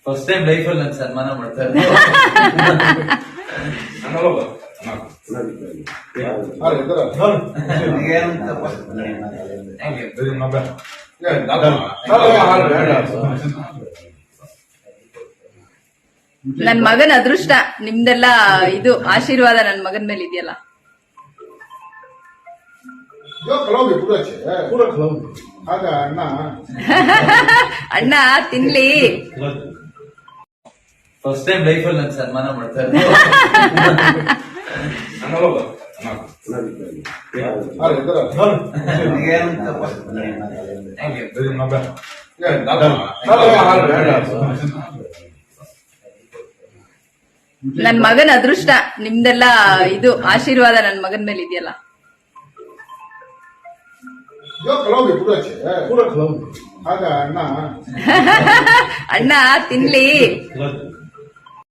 First time life ಅಲ್ಲಿ ನಾನು ಸನ್ಮಾನ ಮಾಡ್ತಾ ಇದ್ದೆ. ನನ್ ಮಗನ ಅದೃಷ್ಟ ನಿಮ್ದೆಲ್ಲ ಇದು ಆಶೀರ್ವಾದ ನನ್ ಮಗನ್ ಮೇಲೆ ಇದೆಯಲ್ಲ. ಅಣ್ಣ ತಿನ್ಲಿ. ಫಸ್ಟ್ ಟೈಮ್ ಲೈಫ್ ಅಲ್ಲಿ ನಾನು ಸನ್ಮಾನ ಮಾಡ್ತಾ ಇದ್ದೆ. ನನ್ ಮಗನ ಅದೃಷ್ಟ ನಿಮ್ದೆಲ್ಲ ಇದು ಆಶೀರ್ವಾದ ನನ್ ಮಗನ್ ಮೇಲೆ ಇದೆಯಲ್ಲ. ಅಣ್ಣ ತಿನ್ಲಿ.